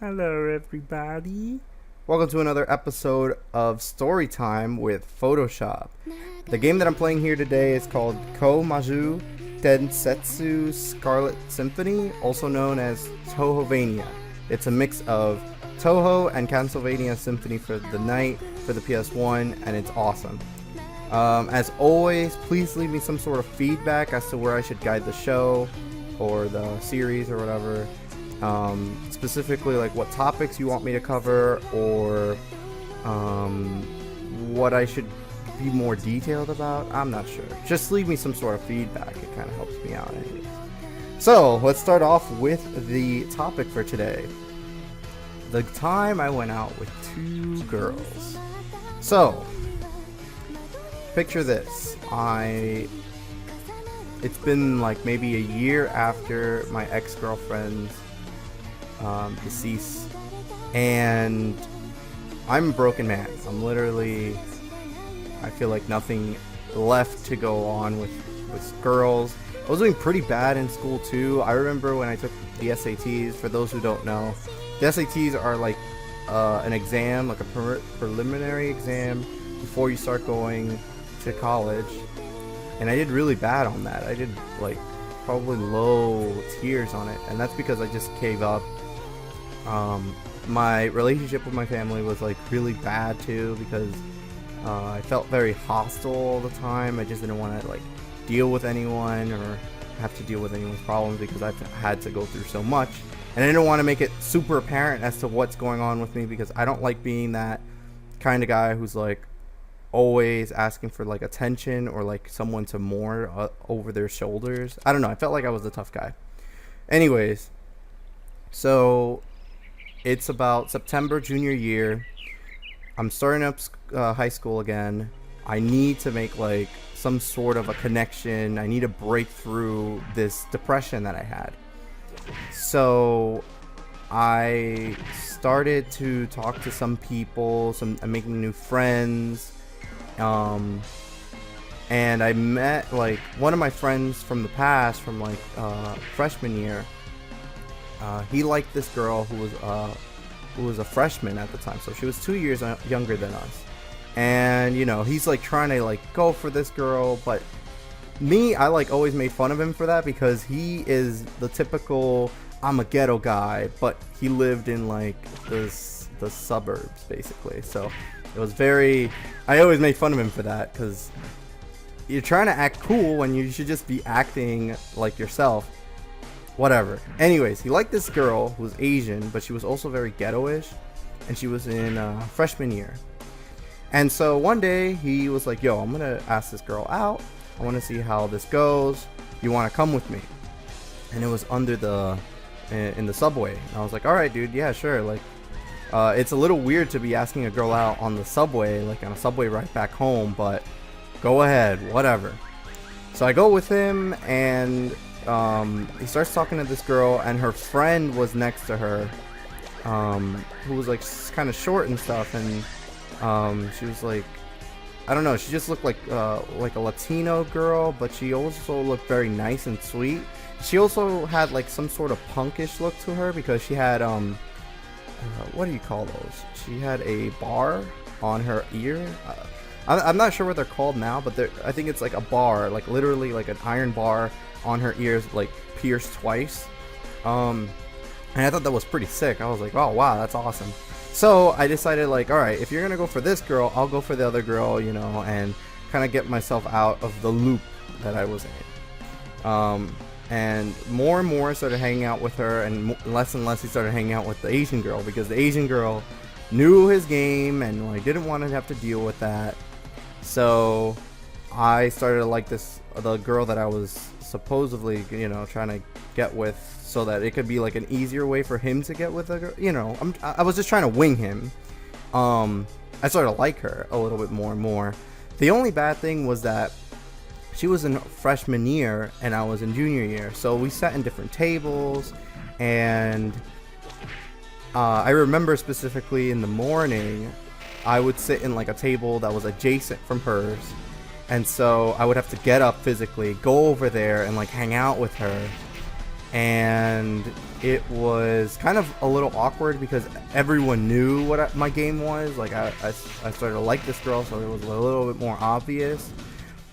Hello, everybody. Welcome to another episode of Storytime with Photoshop. The game that I'm playing here today is called Maju Densetsu Scarlet Symphony, also known as Touhouvania. It's a mix of Touhou and Castlevania Symphony for the Night for the PS1, and it's awesome. As always, please leave me some sort of feedback as to where I should guide the show or the series or whatever. Specifically like what topics you want me to cover, or what I should be more detailed about. I'm not sure. Just leave me some sort of feedback. It kind of helps me out anyways. So let's start off with the topic for today. The time I went out with two girls. So picture this. It's been like maybe a year after my ex-girlfriend's deceased, and I'm a broken man. I feel like nothing left to go on with girls. I was doing pretty bad in school too. I remember when I took the SATs. For those who don't know, the SATs are like an exam, like a preliminary exam before you start going to college, and I did really bad on that. I did like probably low tiers on it, and that's because I just gave up. My relationship with my family was like really bad too, because I felt very hostile all the time. I just didn't want to like deal with anyone or have to deal with anyone's problems because I've had to go through so much, and I didn't want to make it super apparent as to what's going on with me, because I don't like being that kind of guy who's like always asking for like attention or like someone to mourn over their shoulders. I don't know, I felt like I was the tough guy. Anyways, so it's about September junior year. I'm starting up high school again. I need to make like some sort of a connection. I need to break through this depression that I had. So I started to talk to some people, I'm making new friends. And I met like one of my friends from the past, from like freshman year. He liked this girl who was a freshman at the time, so she was 2 years younger than us. And you know, he's like trying to like go for this girl, but me, I like always made fun of him for that, because he is the typical I'm a ghetto guy, but he lived in like the suburbs basically. So it was I always made fun of him for that, because you're trying to act cool when you should just be acting like yourself. Whatever. Anyways, he liked this girl who was Asian, but she was also very ghetto-ish, and she was in freshman year. And so one day he was like, yo, I'm gonna ask this girl out. I want to see how this goes. You want to come with me? And it was in the subway. And I was like, all right, dude, yeah, sure. Like, it's a little weird to be asking a girl out on the subway, like on a subway ride back home, but go ahead, whatever. So I go with him, and he starts talking to this girl, and her friend was next to her, who was like kind of short and stuff, and she was like, I don't know, she just looked like a Latino girl, but she also looked very nice and sweet. She also had like some sort of punkish look to her, because she had what do you call those? She had a bar on her ear. I'm not sure what they're called now, but I think it's like a bar, like literally like an iron bar on her ears, like pierced twice. And I thought that was pretty sick. I was like, oh wow, that's awesome. So I decided like, all right, if you're gonna go for this girl, I'll go for the other girl, you know, and kind of get myself out of the loop that I was in. And more I started hanging out with her, and less he started hanging out with the Asian girl, because the Asian girl knew his game and like didn't want to have to deal with that. So I started to like the girl that I was supposedly, you know, trying to get with, so that it could be like an easier way for him to get with a girl. You know, I was just trying to wing him. I started to like her a little bit more and more. The only bad thing was that she was in freshman year and I was in junior year, so we sat in different tables, and I remember specifically in the morning I would sit in like a table that was adjacent from hers, and so I would have to get up physically, go over there and like hang out with her. and it was kind of a little awkward because everyone knew what my game was. Like I started to like this girl, so it was a little bit more obvious.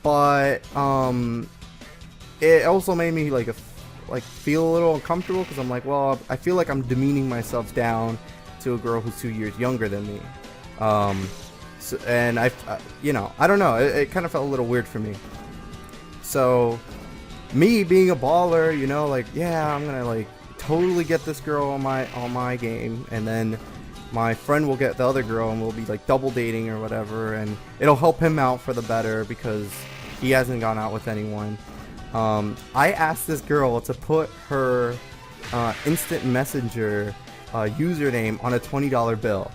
But it also made me like feel a little uncomfortable because I'm like, well, I feel like I'm demeaning myself down to a girl who's 2 years younger than me. So, and I don't know, it kind of felt a little weird for me. So me being a baller, like, yeah, I'm gonna like totally get this girl on my game, and then my friend will get the other girl, and we'll be like double dating or whatever, and it'll help him out for the better because he hasn't gone out with anyone. I asked this girl to put her instant messenger username on a $20 bill.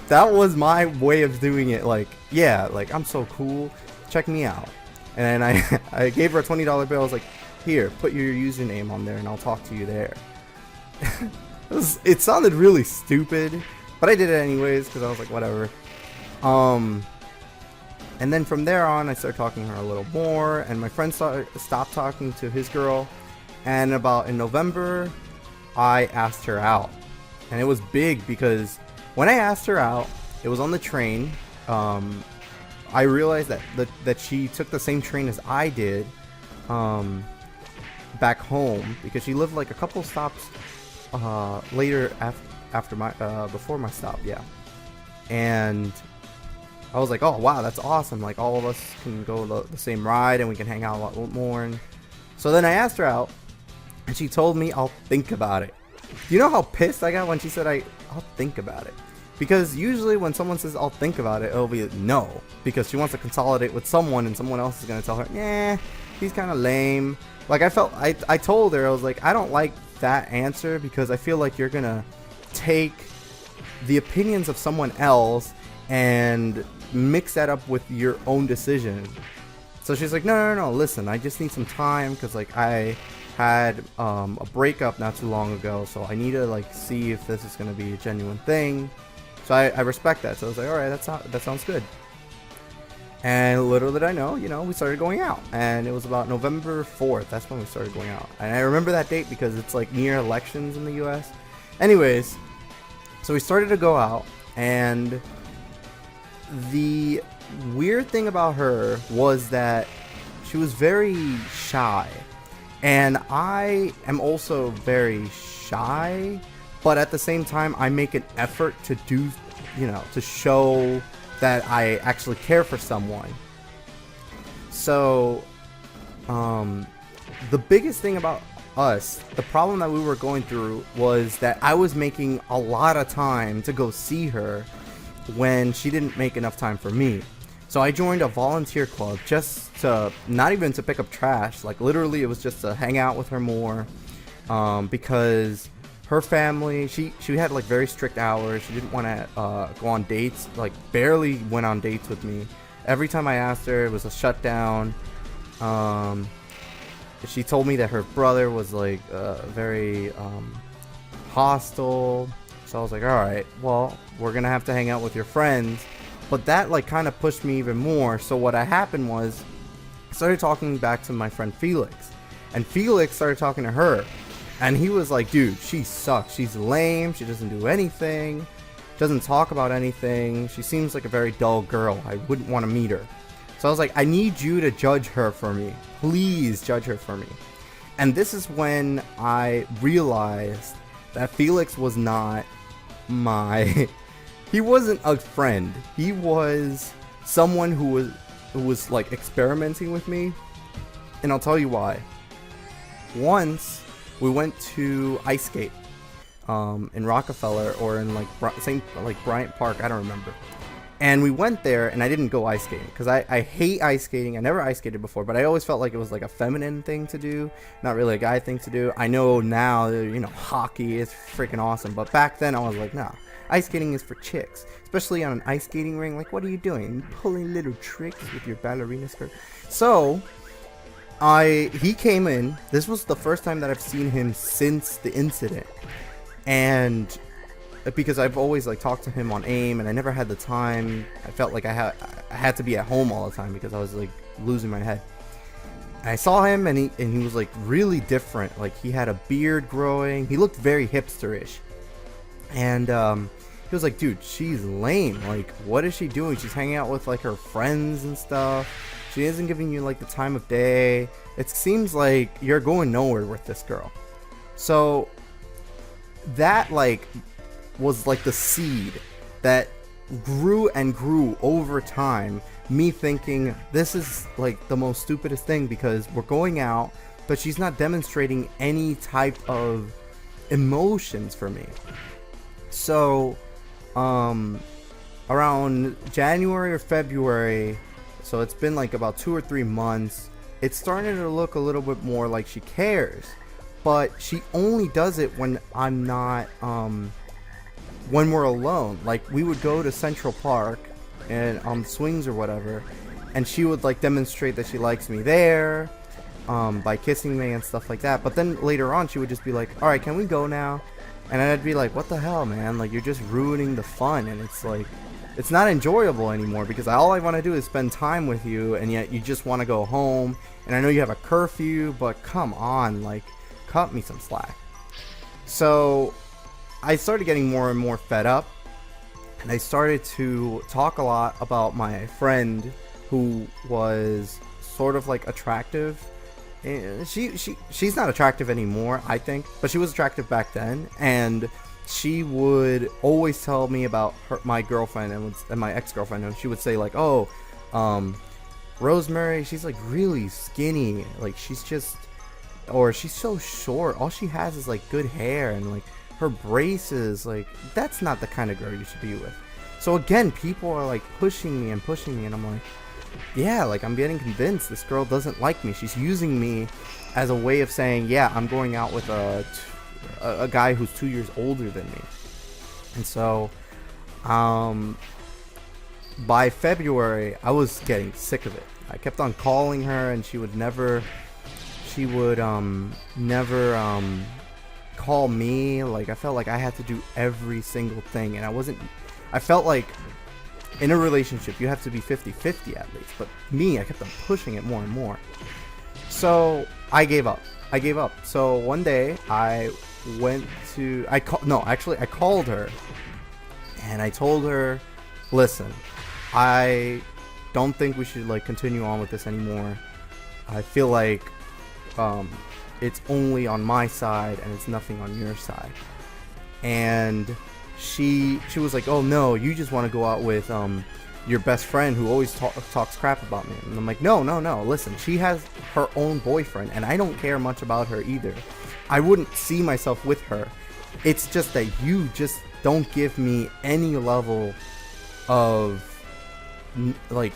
That was my way of doing it. Like, yeah, like, I'm so cool, check me out. And I gave her a $20 bill. I was like, here, put your username on there and I'll talk to you there. It sounded really stupid, but I did it anyways because I was like, whatever. And then from there on, I started talking to her a little more, and my friend stopped talking to his girl. And about in November, I asked her out, and it was big because when I asked her out, it was on the train. I realized that she took the same train as I did back home because she lived like a couple stops later after before my stop, yeah. And I was like, oh wow, that's awesome, like all of us can go the same ride and we can hang out a lot more. And so then I asked her out, and she told me, I'll think about it. You know how pissed I got when she said I'll think about it? Because usually when someone says I'll think about it, it'll be no, because she wants to consolidate with someone and someone else is going to tell her, nah, he's kind of lame. Like I told her, I was like, I don't like that answer because I feel like you're going to take the opinions of someone else and mix that up with your own decision. So she's like, no, listen, I just need some time because like I had a breakup not too long ago, so I need to like see if this is going to be a genuine thing. So I respect that. So I was like, all right, that sounds good. And little did I know, we started going out, and it was about November 4th. That's when we started going out, and I remember that date because it's like near elections in the U.S. Anyways, so we started to go out, and the weird thing about her was that she was very shy, and I am also very shy, but at the same time I make an effort to do, to show that I actually care for someone. So the biggest thing about us, the problem that we were going through was that I was making a lot of time to go see her when she didn't make enough time for me. So I joined a volunteer club just to, not even to pick up trash, like literally it was just to hang out with her more, because her family, she had like very strict hours. She didn't want to go on dates, like barely went on dates with me. Every time I asked her, it was a shutdown. She told me that her brother was like very hostile. So I was like, alright, well, we're gonna have to hang out with your friends. But that like kind of pushed me even more. So what happened was I started talking back to my friend Felix, and Felix started talking to her, and he was like, dude, she sucks, she's lame, she doesn't do anything, doesn't talk about anything, she seems like a very dull girl, I wouldn't want to meet her. So I was like, I need you to judge her for me, please judge her for me. And this is when I realized that Felix was not he wasn't a friend. He was someone who was like experimenting with me, and I'll tell you why. Once we went to ice skate in Rockefeller, or in like Bryant Park, I don't remember. And we went there, and I didn't go ice skating because I hate ice skating. I never ice skated before, but I always felt like it was like a feminine thing to do, not really a guy thing to do. I know now, hockey is freaking awesome, but back then I was like, nah, ice skating is for chicks, especially on an ice skating ring. Like, what are you doing? Pulling little tricks with your ballerina skirt. So he came in. This was the first time that I've seen him since the incident, and because I've always like talked to him on AIM, and I never had the time. I felt like I had to be at home all the time because I was like losing my head. I saw him, and he was like really different. Like, he had a beard growing. He looked very hipsterish. And he was like, dude, she's lame. Like, what is she doing? She's hanging out with like her friends and stuff. She isn't giving you like the time of day. It seems like you're going nowhere with this girl. So that like was like the seed that grew and grew over time. Me thinking this is like the most stupidest thing, because we're going out, but she's not demonstrating any type of emotions for me. So around January or February, so it's been like about 2 or 3 months, it's starting to look a little bit more like she cares. But she only does it when I'm not, when we're alone. Like, we would go to Central Park and on swings or whatever, and she would like demonstrate that she likes me there, by kissing me and stuff like that. But then later on, she would just be like, all right, can we go now? And I'd be like, what the hell, man? Like, you're just ruining the fun. And it's like, it's not enjoyable anymore, because all I want to do is spend time with you, and yet you just want to go home. And I know you have a curfew, but come on, like, cut me some slack. So I started getting more and more fed up, and I started to talk a lot about my friend who was sort of like attractive. She's not attractive anymore, I think, but she was attractive back then. And she would always tell me about my girlfriend and my ex-girlfriend, and she would say like, oh, Rosemary, she's like really skinny, like she's just, or she's so short, all she has is like good hair, and like her braces, like that's not the kind of girl you should be with. So again, people are like pushing me, and I'm like, yeah, like I'm getting convinced this girl doesn't like me. She's using me as a way of saying, yeah, I'm going out with a guy who's 2 years older than me. And so by February, I was getting sick of it. I kept on calling her, and she would never call me. Like, I felt like I had to do every single thing, and I felt like in a relationship you have to be 50-50 at least, but me, I kept on pushing it more and more. So I gave up. So one day I called her, and I told her, listen, I don't think we should like continue on with this anymore. I feel like it's only on my side and it's nothing on your side. And she was like, oh no, you just want to go out with your best friend who always talks crap about me. And I'm like, no, listen, she has her own boyfriend, and I don't care much about her either. I wouldn't see myself with her. It's just that you just don't give me any level of like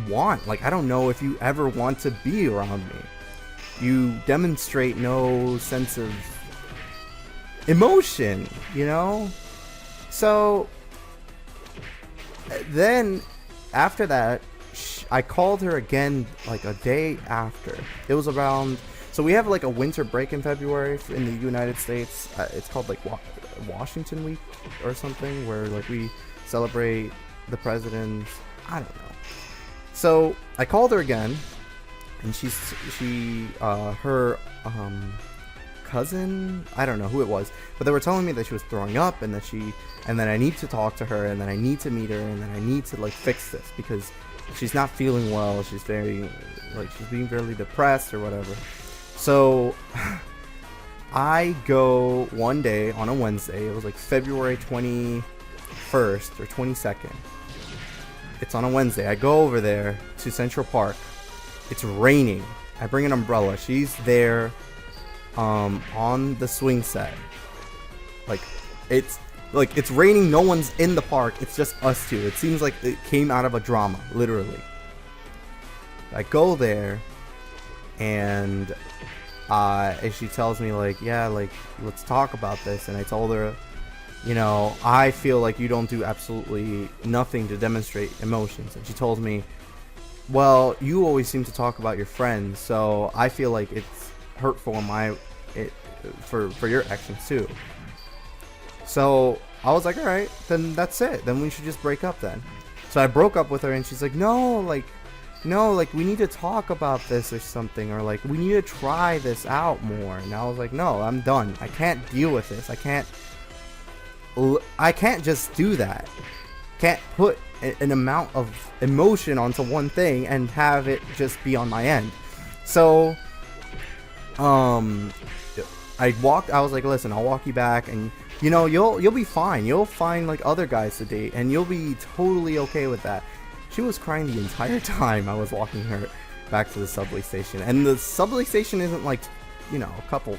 want. Like, I don't know if you ever want to be around me. You demonstrate no sense of emotion, you know? So then after that, I called her again like a day after. It was around, so we have like a winter break in February in the United States. It's called like Washington Week or something, where like we celebrate the presidents. I don't know. So I called her again, and her cousin, I don't know who it was, but they were telling me that she was throwing up, and that I need to talk to her, and that I need to meet her, and that I need to like fix this because she's not feeling well. She's being very depressed or whatever. So I go one day on a Wednesday. It was like February 21st or 22nd. It's on a Wednesday. I go over there to Central Park. It's raining. I bring an umbrella. She's there on the swing set. It's raining. No one's in the park. It's just us two. It seems like it came out of a drama, literally. I go there, and she tells me like, yeah, like let's talk about this. And I told her, you know, I feel like you don't do absolutely nothing to demonstrate emotions. And she told me, well, you always seem to talk about your friends, so I feel like it's hurtful for your actions too. So I was like, alright, then that's it. Then we should just break up then. So I broke up with her, and she's like, no, like, no, like, we need to talk about this or something, or like, we need to try this out more. And I was like, no, I'm done. I can't deal with this. I can't just do that. Can't put an amount of emotion onto one thing and have it just be on my end. So I was like, listen, I'll walk you back, and you know, you'll be fine. You'll find like other guys to date, and you'll be totally okay with that. She was crying the entire time I was walking her back to the subway station. And the subway station isn't like, you know, a couple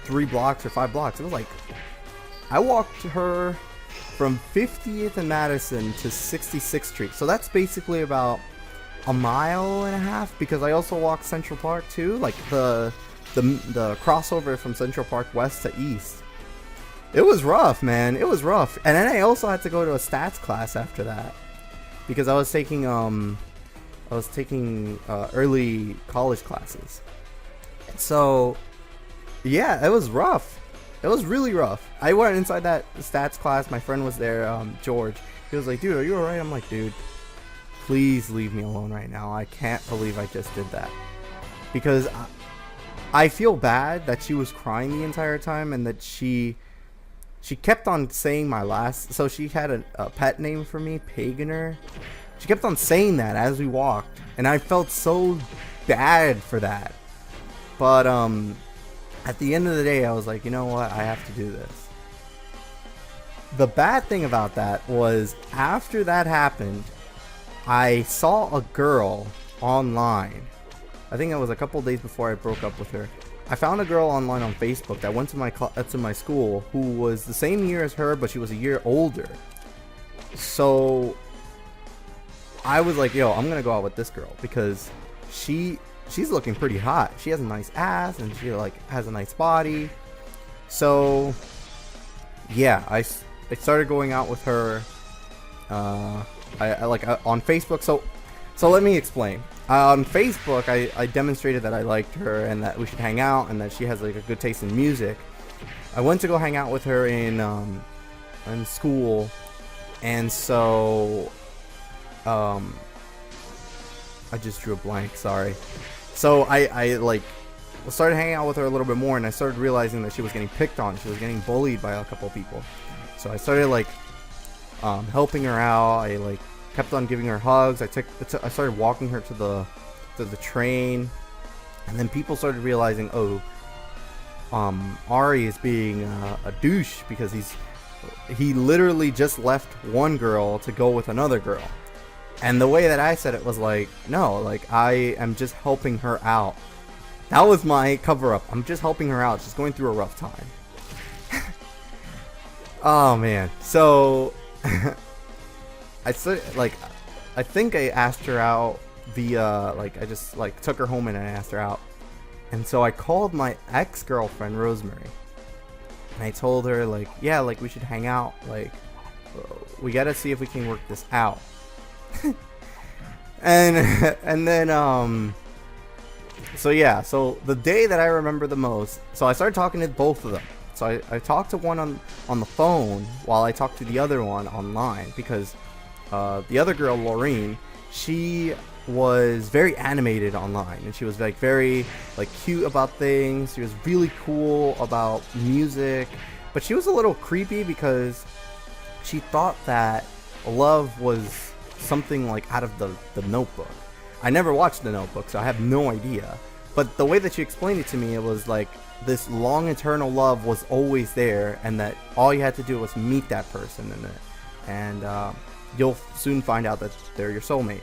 3 blocks or 5 blocks. It was like, I walked her from 50th and Madison to 66th Street. So that's basically about a mile and a half, because I also walked Central Park too, like the crossover from Central Park West to East. It was rough, man. It was rough. And then I also had to go to a stats class after that, because I was taking early college classes. So yeah, it was rough. It was really rough. I went inside that stats class. My friend was there, George. He was like, dude, are you alright? I'm like, dude, please leave me alone right now. I can't believe I just did that. Because I feel bad that she was crying the entire time, and that she kept on saying my last. So she had a pet name for me, Paganer. She kept on saying that as we walked, and I felt so bad for that. But at the end of the day, I was like, you know what? I have to do this. The bad thing about that was, after that happened, I saw a girl online. I think it was a couple days before I broke up with her. I found a girl online on Facebook that went to my school, who was the same year as her, but she was a year older. So I was like, yo, I'm gonna go out with this girl, because she's looking pretty hot. She has a nice ass, and she like has a nice body. So yeah, I started going out with her. I on Facebook. So let me explain. On Facebook, I demonstrated that I liked her, and that we should hang out, and that she has like a good taste in music. I went to go hang out with her in school, and so I just drew a blank. Sorry. So I like started hanging out with her a little bit more, and I started realizing that she was getting picked on. She was getting bullied by a couple of people. So I started like helping her out. I like kept on giving her hugs. I started walking her to the train, and then people started realizing, oh, Ari is being a douche, because he literally just left one girl to go with another girl. And the way that I said it was like, no, like, I am just helping her out. That was my cover up. I'm just helping her out. She's going through a rough time. Oh man. So I think I asked her out via, like, I just like took her home and I asked her out. And so I called my ex-girlfriend Rosemary, and I told her, like, yeah, like, we should hang out, like, we gotta see if we can work this out. and then so yeah, so the day that I remember the most, so I started talking to both of them. So I talked to one on the phone while I talked to the other one online, because the other girl, Laureen, she was very animated online, and she was like very like cute about things. She was really cool about music, but she was a little creepy because she thought that love was something like out of the Notebook. I never watched The Notebook, so I have no idea. But the way that she explained it to me, it was like this long eternal love was always there, and that all you had to do was meet that person in it, and you'll soon find out that they're your soulmate.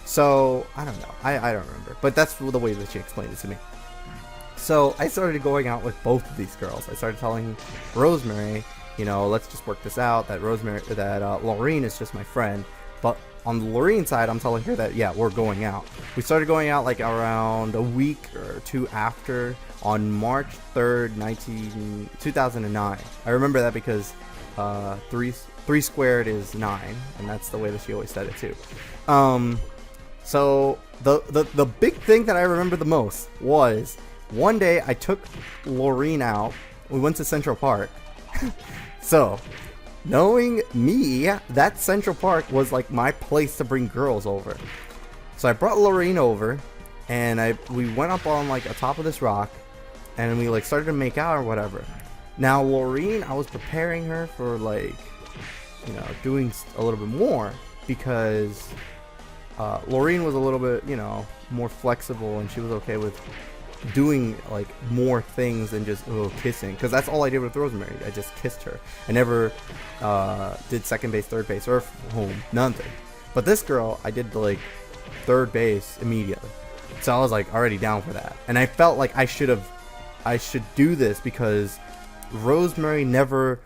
So I don't know, I don't remember, but that's the way that she explained it to me. So I started going out with both of these girls. I started telling Rosemary, you know, let's just work this out, that Laureen is just my friend. But on the Laureen side, I'm telling her that, yeah, we're going out. We started going out like around a week or two after, on March 3rd, 2009. I remember that because 3 squared is 9, and that's the way that she always said it too. So the big thing that I remember the most was one day I took Laureen out. We went to Central Park. So, knowing me, that Central Park was like my place to bring girls over. So I brought Lorraine over, and we went up on like a top of this rock, and we like started to make out or whatever. Now Lorraine, I was preparing her for like, you know, doing a little bit more, because Lorraine was a little bit, you know, more flexible, and she was okay with doing like more things than just kissing, because that's all I did with Rosemary. I just kissed her. I never did second base, third base, or home, nothing. But this girl, I did like third base immediately, so I was like already down for that, and I felt like I should do this because Rosemary never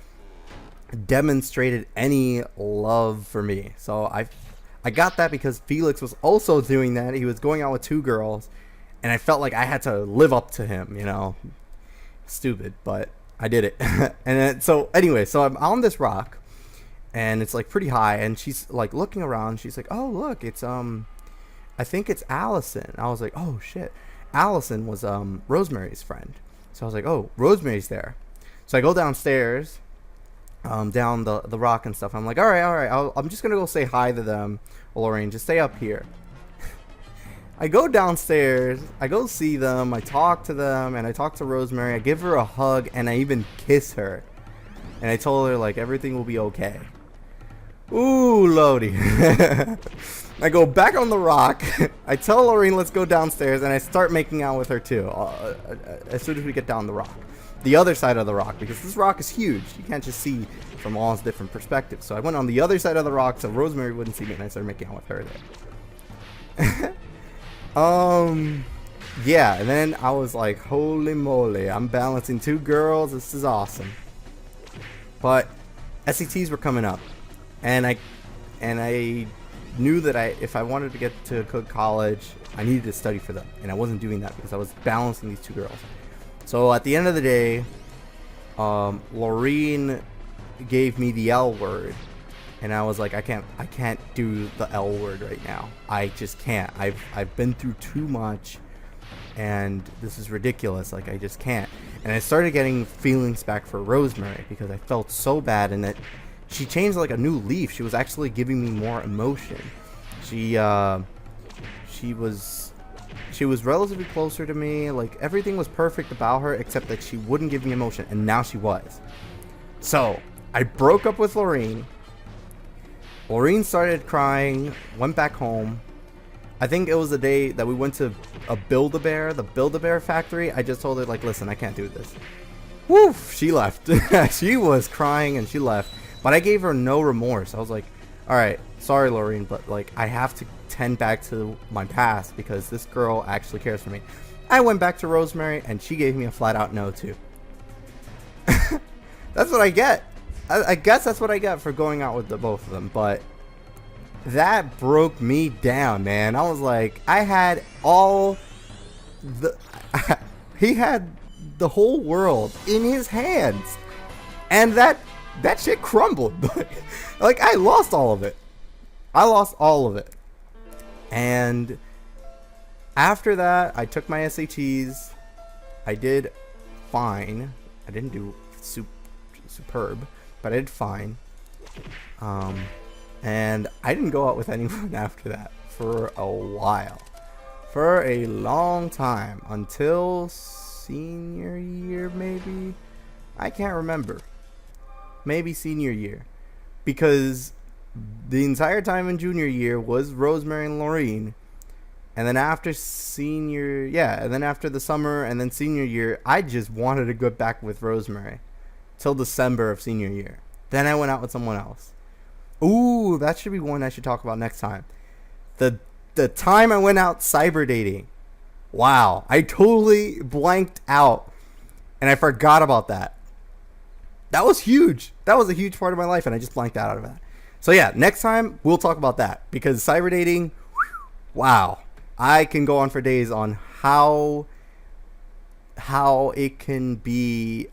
demonstrated any love for me. So I got that because Felix was also doing that. He was going out with two girls, and I felt like I had to live up to him, you know. Stupid, but I did it. And then, so anyway, so I'm on this rock, and it's like pretty high, and she's like looking around. She's like, oh look, it's I think it's Allison. I was like, oh shit. Allison was Rosemary's friend. So I was like, oh, Rosemary's there. So I go downstairs, down the rock and stuff. I'm like, all right, I'm just gonna go say hi to them. Lorraine, just stay up here. I go downstairs, I go see them, I talk to them, and I talk to Rosemary. I give her a hug, and I even kiss her. And I told her like everything will be okay. Ooh, Lodi. I go back on the rock. I tell Lorraine, let's go downstairs, and I start making out with her too. As soon as we get down the rock, the other side of the rock, because this rock is huge. You can't just see from all different perspectives. So I went on the other side of the rock so Rosemary wouldn't see me, and I started making out with her there. Yeah, and then I was like, holy moly, I'm balancing two girls. This is awesome. But SATs were coming up, and I knew that if I wanted to get to a good college, I needed to study for them, and I wasn't doing that because I was balancing these two girls. So at the end of the day, Lorraine gave me the L word, and I was like, I can't do the L word right now. I just can't. I've been through too much, and this is ridiculous. Like, I just can't. And I started getting feelings back for Rosemary because I felt so bad, and that she changed like a new leaf. She was actually giving me more emotion. She was relatively closer to me. Like, everything was perfect about her except that she wouldn't give me emotion, and now she was. So I broke up with Lorraine. Lorraine started crying, went back home. I think it was the day that we went to the Build-A-Bear factory. I just told her, like, listen, I can't do this. Woof, she left. She was crying and she left. But I gave her no remorse. I was like, all right, sorry, Lorraine, but like, I have to tend back to my past because this girl actually cares for me. I went back to Rosemary, and she gave me a flat out no too. That's what I get. I guess that's what I get for going out with the both of them. But that broke me down, man. I was like, I had all the he had the whole world in his hands, and that shit crumbled. Like, I lost all of it. And after that, I took my SATs. I did fine. I didn't do superb, but I did fine. And I didn't go out with anyone after that for a while. For a long time. Until senior year, maybe? I can't remember. Maybe senior year. Because the entire time in junior year was Rosemary and Lorraine. And then after the summer and then senior year, I just wanted to go back with Rosemary. Till December of senior year. Then I went out with someone else. Ooh, that should be one I should talk about next time. The time I went out cyber dating. Wow, I totally blanked out. And I forgot about that. That was huge. That was a huge part of my life, and I just blanked out of that. So yeah, next time we'll talk about that, because cyber dating, wow, I can go on for days on how it can be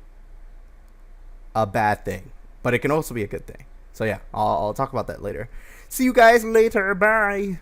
a bad thing, but it can also be a good thing. So yeah, I'll talk about that later. See you guys later. Bye.